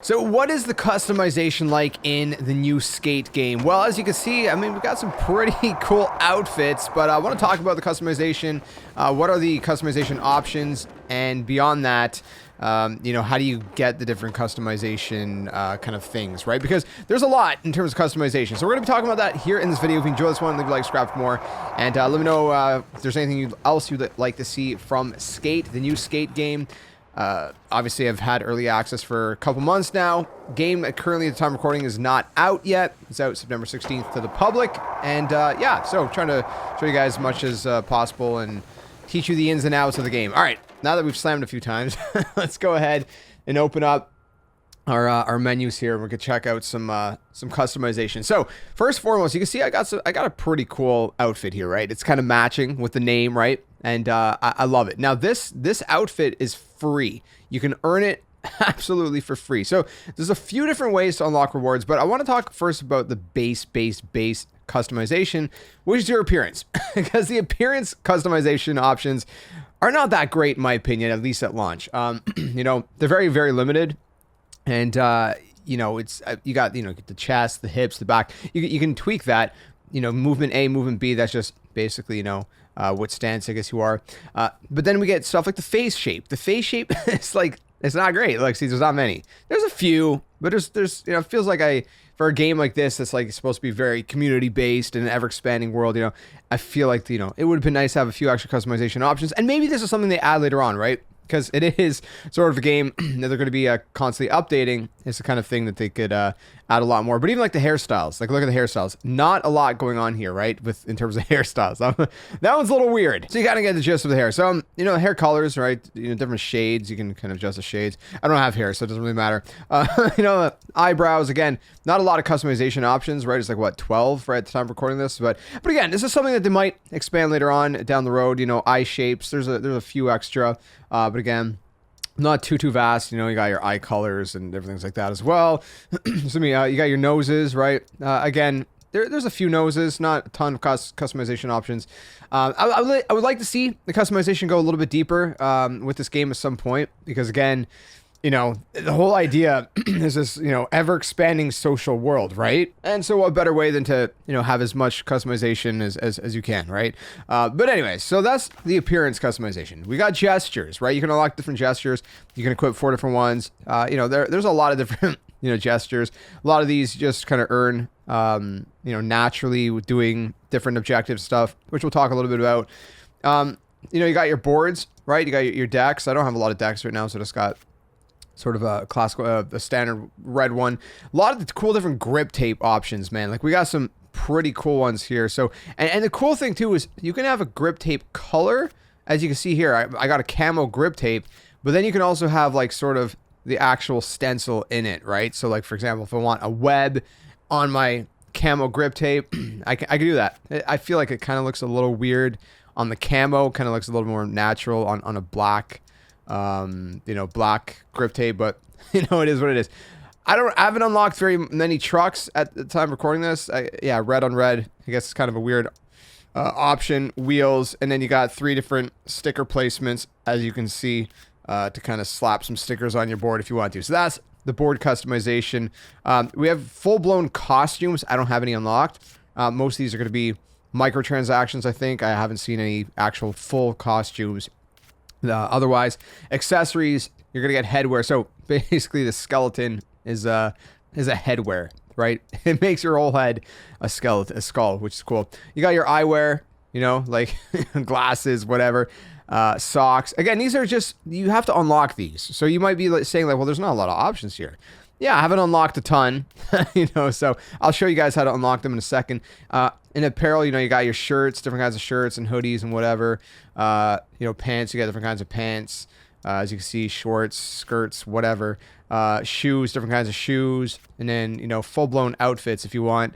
So what is the customization like in the new Skate game? Well, as you can see, I mean, we've got some pretty cool outfits, but I want to talk about the customization. What are the customization options? And beyond that, you know, how do you get the different customization kind of things, right? Because there's a lot in terms of customization. So we're going to be talking about that here in this video. If you enjoy this one, leave a like, subscribe for more. And let me know if there's anything else you'd like to see from Skate, the new Skate game. Obviously, I've had early access for a couple months now. Game currently at the time of recording is not out yet. It's out September 16th to the public. And yeah, so trying to show you guys as much as possible and teach you the ins and outs of the game. All right, now that we've slammed a few times, let's go ahead and open up our menus here, and we can check out some customization. So first and foremost, you can see I got a pretty cool outfit here, right? It's kind of matching with the name, right? And I love it. Now this outfit is free. You can earn it absolutely for free. So there's a few different ways to unlock rewards, but I want to talk first about the base customization, which is your appearance, because the appearance customization options are not that great in my opinion, at least at launch. You know, they're very, very limited. And, you know, it's, you got, you know, the chest, the hips, the back, you can tweak that, you know, movement A, movement B, that's just basically, you know, what stance I guess you are. But then we get stuff like the face shape. The face shape is like, it's not great. Like, see, there's not many. There's a few, but there's, you know, it feels like for a game like this, that's like supposed to be very community based in an ever expanding world, you know, I feel like, you know, it would have been nice to have a few extra customization options. And maybe this is something they add later on, right? Because it is sort of a game that they're going to be constantly updating. It's the kind of thing that they could add a lot more. But even like the hairstyles, like look at the hairstyles. Not a lot going on here, right? In terms of hairstyles, that one's a little weird. So you kind of get the gist of the hair. So you know, hair colors, right? You know, different shades. You can kind of adjust the shades. I don't have hair, so it doesn't really matter. You know, eyebrows. Again, not a lot of customization options, right? It's like what 12 right at the time of recording this. But again, this is something that they might expand later on down the road. You know, eye shapes. There's a few extra. But again, not too vast. You know, you got your eye colors and everything like that as well. Excuse me. You got your noses, right? Again, there's a few noses, not a ton of customization options. I would like to see the customization go a little bit deeper with this game at some point, because again, you know, the whole idea is this, you know, ever expanding social world, right? And so what better way than to, you know, have as much customization as you can, right? But anyways, so that's the appearance customization. We got gestures, right? You can unlock different gestures. You can equip 4 different ones. You know, there's a lot of different, you know, gestures. A lot of these just kind of earn, you know, naturally with doing different objective stuff, which we'll talk a little bit about. You know, you got your boards, right? You got your decks. I don't have a lot of decks right now, so I just got sort of a classical, a standard red one. A lot of the cool different grip tape options, man. Like we got some pretty cool ones here. So, and the cool thing too is you can have a grip tape color, as you can see here. I got a camo grip tape, but then you can also have like sort of the actual stencil in it, right? So like, for example, if I want a web on my camo grip tape, I can do that. I feel like it kind of looks a little weird on the camo, kind of looks a little more natural on a black, you know, black grip tape, but you know, it is what it is. I haven't unlocked very many trucks at the time of recording this. Yeah, red on red. I guess it's kind of a weird option. Wheels, and then you got 3 different sticker placements, as you can see, to kind of slap some stickers on your board if you want to. So that's the board customization. We have full-blown costumes. I don't have any unlocked. Most of these are going to be microtransactions, I think. I haven't seen any actual full costumes. Otherwise, accessories, you're gonna get headwear. So basically, the skeleton is a headwear, right? It makes your whole head a skeleton, a skull, which is cool. You got your eyewear, you know, like glasses, whatever, socks. Again, these are just, you have to unlock these. So you might be saying like, well, there's not a lot of options here. Yeah, I haven't unlocked a ton, you know, so I'll show you guys how to unlock them in a second. In apparel, you know, you got your shirts, different kinds of shirts and hoodies and whatever. You know, pants, you got different kinds of pants. As you can see, shorts, skirts, whatever. Shoes, different kinds of shoes. And then, you know, full-blown outfits if you want,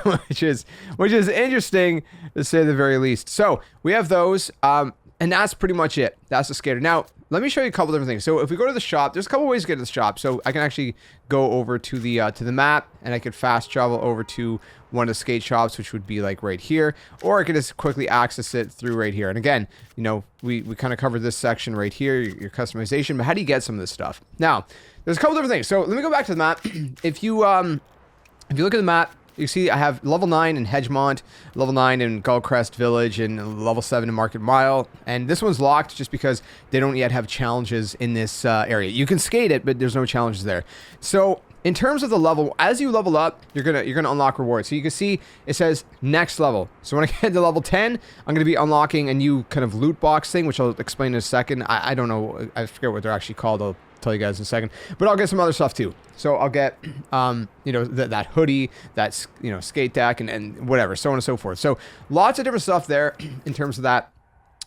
which is interesting to say the very least. So we have those, and that's pretty much it. That's the skater. Now, let me show you a couple different things. So if we go to the shop, there's a couple ways to get to the shop. So I can actually go over to the map, and I could fast travel over to one of the skate shops, which would be like right here, or I could just quickly access it through right here. And again, you know, we kind of covered this section right here, your customization, but how do you get some of this stuff? Now, there's a couple different things. So let me go back to the map. If you look at the map, you see I have level 9 in Hedgemont, level 9 in Gullcrest Village, and level 7 in Market Mile. And this one's locked just because they don't yet have challenges in this area. You can skate it, but there's no challenges there. So in terms of the level, as you level up, you're gonna unlock rewards. So you can see it says next level. So when I get to level 10, I'm gonna be unlocking a new kind of loot box thing, which I'll explain in a second. I don't know, I forget what they're actually called. I'll tell you guys in a second, but I'll get some other stuff too. So I'll get, you know, that hoodie, that's, you know, skate deck, and whatever, so on and so forth. So lots of different stuff there in terms of that.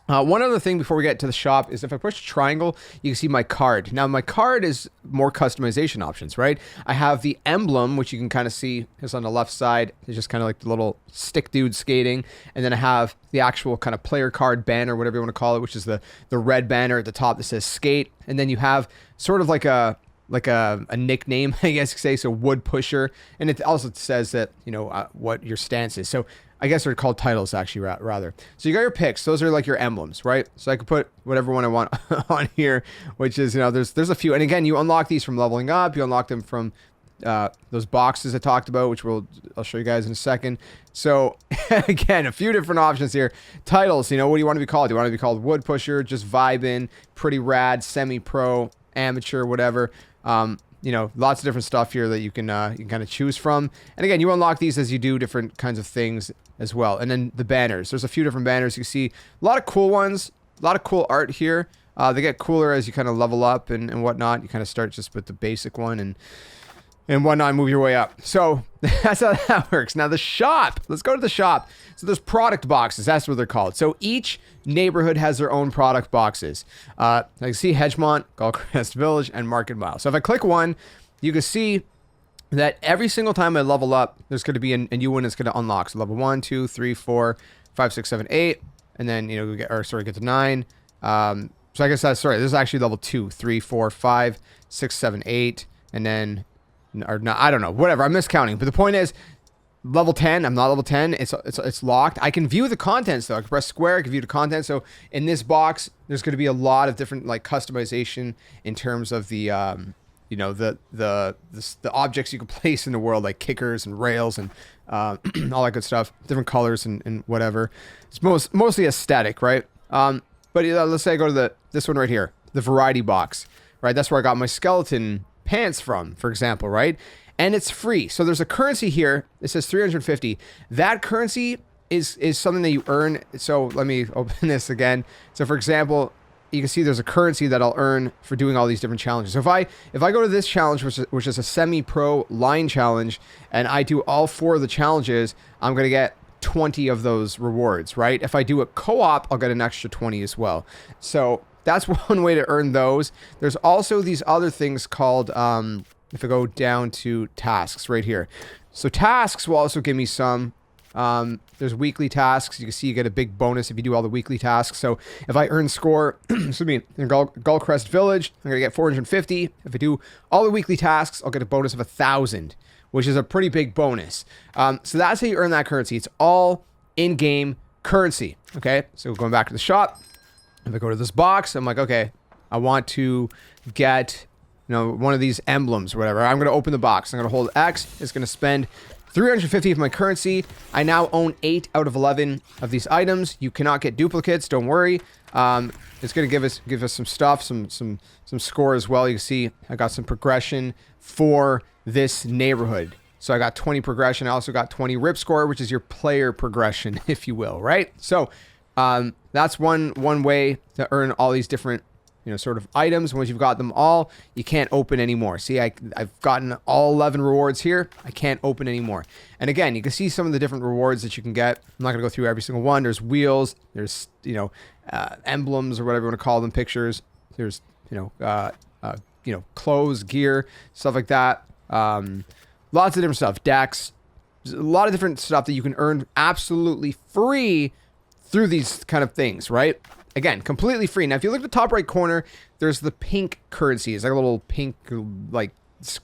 One other thing before we get to the shop is if I push triangle, you can see my card. Now my card is more customization options, right? I have the emblem, which you can kind of see is on the left side. It's just kind of like the little stick dude skating. And then I have the actual kind of player card banner, whatever you want to call it, which is the red banner at the top that says skate. And then you have sort of like a nickname, I guess you could say, so wood pusher. And it also says that, you know, what your stance is. So I guess they're called titles, actually, rather. So you got your picks. Those are like your emblems, right? So I could put whatever one I want on here, which is, you know, there's a few. And again, you unlock these from leveling up. You unlock them from those boxes I talked about, which I'll show you guys in a second. So again, a few different options here. Titles, you know, what do you want to be called? Do you want to be called wood pusher, just vibing, pretty rad, semi-pro, amateur, whatever? You know, lots of different stuff here that you can kind of choose from. And again, you unlock these as you do different kinds of things as well. And then the banners. There's a few different banners. You see a lot of cool ones, a lot of cool art here. They get cooler as you kind of level up and whatnot. You kind of start just with the basic one and whatnot, move your way up. So that's how that works. Now the shop, let's go to the shop. So there's product boxes, that's what they're called. So each neighborhood has their own product boxes. I can see Hedgemont, Gullcrest Village, and Market Mile. So if I click one, you can see that every single time I level up, there's going to be a new one that's going to unlock. So level 1, 2, 3, 4, 5, 6, 7, 8, and then, you know, get to 9. So I guess that's, sorry, this is actually level 2, 3, 4, 5, 6, 7, 8, and then, or no, I don't know, whatever, I'm miscounting. But the point is, level 10, I'm not level 10, it's locked. I can view the contents though. I can press square, I can view the content. So in this box, there's going to be a lot of different like customization in terms of the, you know, the objects you can place in the world, like kickers and rails and all that good stuff, different colors and whatever. It's mostly aesthetic, right? But let's say I go to this one right here, the variety box, right? That's where I got my skeleton pants from, for example, right? And it's free. So there's a currency here. It says 350. That currency is something that you earn. So let me open this again. So for example, you can see there's a currency that I'll earn for doing all these different challenges. So if I go to this challenge, which is a semi-pro line challenge, and I do all 4 of the challenges, I'm going to get 20 of those rewards, right? If I do a co-op, I'll get an extra 20 as well. So that's one way to earn those. There's also these other things called, if I go down to tasks right here. So tasks will also give me some. There's weekly tasks. You can see you get a big bonus if you do all the weekly tasks. So if I earn score, excuse me, in Gullcrest Village, I'm going to get 450. If I do all the weekly tasks, I'll get a bonus of 1,000, which is a pretty big bonus. So that's how you earn that currency. It's all in-game currency. Okay, so going back to the shop, if I go to this box, I'm like, okay, I want to get, you know, one of these emblems or whatever. I'm going to open the box. I'm going to hold X. It's going to spend 350 of my currency. I now own 8 out of 11 of these items. You cannot get duplicates. Don't worry. It's going to give us some stuff, some score as well. You can see I got some progression for this neighborhood. So I got 20 progression. I also got 20 rip score, which is your player progression, if you will, right? So that's one way to earn all these different, you know, sort of items. Once you've got them all, you can't open anymore. See, I've gotten all 11 rewards here. I can't open anymore. And again, you can see some of the different rewards that you can get. I'm not going to go through every single one. There's wheels. There's, you know, emblems or whatever you want to call them, pictures. There's, you know, clothes, gear, stuff like that. Lots of different stuff. Decks. There's a lot of different stuff that you can earn absolutely free through these kind of things, right? Again, completely free. Now, if you look at the top right corner, there's the pink currency. It's like a little pink, like,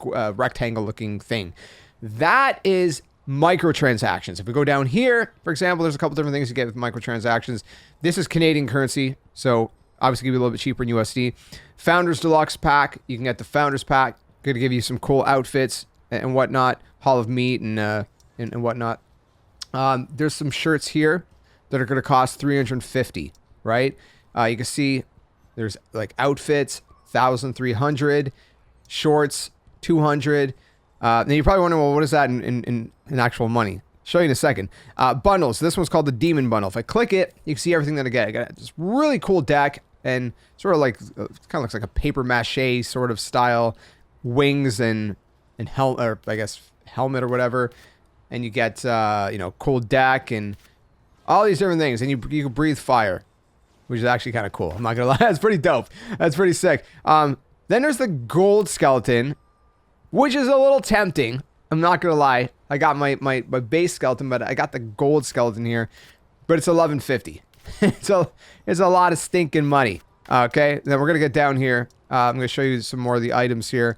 rectangle-looking thing. That is microtransactions. If we go down here, for example, there's a couple different things you get with microtransactions. This is Canadian currency, so obviously, it'll be a little bit cheaper in USD. Founders Deluxe Pack. You can get the Founders Pack. Gonna give you some cool outfits and whatnot. Hall of Meat and whatnot. There's some shirts here that are gonna cost $350, right? You can see there's like outfits, 1,300, shorts, 200. Then you're probably wondering, well, what is that in actual money? Show you in a second. Bundles. This one's called the Demon Bundle. If I click it, you can see everything that I get. I got this really cool deck and sort of like, kind of looks like a paper mache sort of style, wings and or I guess helmet or whatever. And you get, you know, cool deck and all these different things. And you can breathe fire, which is actually kind of cool. I'm not gonna lie. That's pretty dope. That's pretty sick. Then there's the gold skeleton, which is a little tempting. I'm not gonna lie. I got my base skeleton, but I got the gold skeleton here. But it's $11.50. it's a lot of stinking money. Okay, then we're gonna get down here. I'm gonna show you some more of the items here.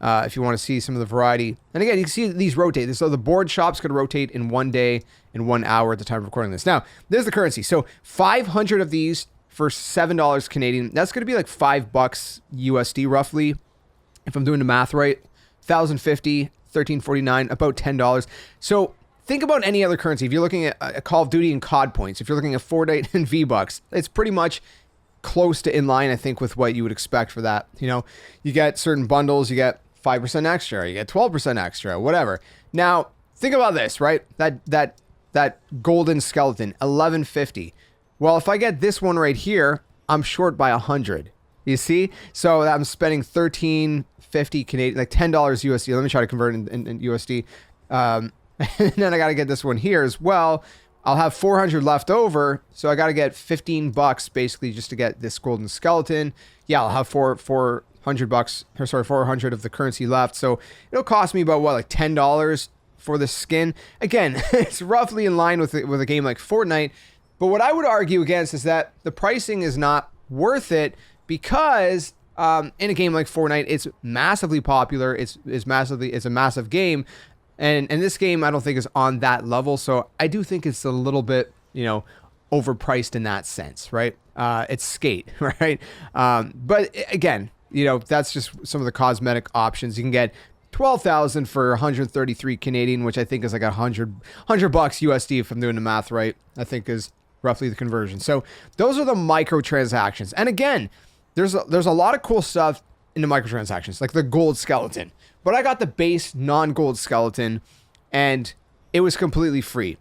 If you want to see some of the variety. And again, you can see these rotate. So the board shops could rotate in 1 day and 1 hour at the time of recording this. Now, there's the currency. So 500 of these for $7 Canadian. That's going to be like $5 USD roughly, if I'm doing the math right. 1,050, 13.49, about $10. So think about any other currency. If you're looking at a Call of Duty and COD points, if you're looking at Fortnite and V-Bucks, it's pretty much close to in line, I think, with what you would expect for that. You know, you get certain bundles, you get 5% extra, you get 12% extra, whatever. Now, think about this, right? That golden skeleton, $11.50. Well, if I get this one right here, I'm short by 100. You see? So I'm spending $13.50 Canadian, like $10 USD. Let me try to convert in USD. And then I got to get this one here as well. I'll have 400 left over, so I got to get $15 basically just to get this golden skeleton. Yeah, I'll have 400 of the currency left. So it'll cost me about what, like $10 for the skin. Again, it's roughly in line with a game like Fortnite. But what I would argue against is that the pricing is not worth it because in a game like Fortnite, it's massively popular. It's a massive game. And this game, I don't think is on that level. So I do think it's a little bit, you know, overpriced in that sense, right? It's Skate, right? But again, you know, that's just some of the cosmetic options. You can get 12,000 for 133 Canadian, which I think is like $100 USD if I'm doing the math right. I think is roughly the conversion. So those are the microtransactions. And again, there's a lot of cool stuff in the microtransactions, like the gold skeleton. But I got the base non-gold skeleton, and it was completely free.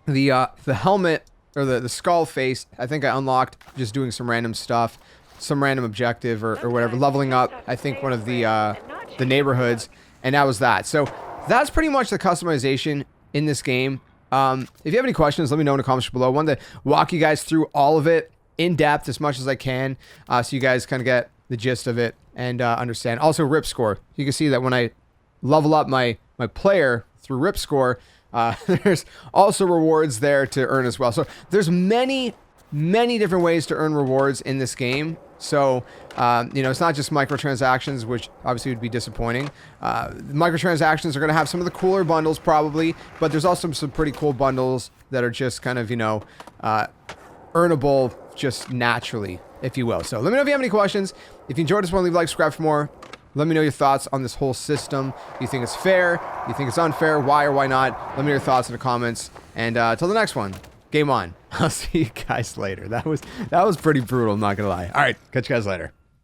The helmet or the skull face, I think I unlocked just doing some random stuff, some random objective or whatever, leveling up, I think, one of the neighborhoods, and that was that. So that's pretty much the customization in this game. If you have any questions, let me know in the comments below. I wanted to walk you guys through all of it in depth as much as I can, so you guys kind of get the gist of it and understand. Also, rip score. You can see that when I level up my player through rip score, there's also rewards there to earn as well. So there's many different ways to earn rewards in this game. So, you know, it's not just microtransactions, which obviously would be disappointing. Microtransactions are going to have some of the cooler bundles probably, but there's also some pretty cool bundles that are just kind of, you know, earnable just naturally, if you will. So let me know if you have any questions. If you enjoyed this one, leave a like, subscribe for more. Let me know your thoughts on this whole system. Do you think it's fair? Do you think it's unfair? Why or why not? Let me know your thoughts in the comments. And till the next one, game on. I'll see you guys later. That was pretty brutal, I'm not gonna lie. All right, catch you guys later.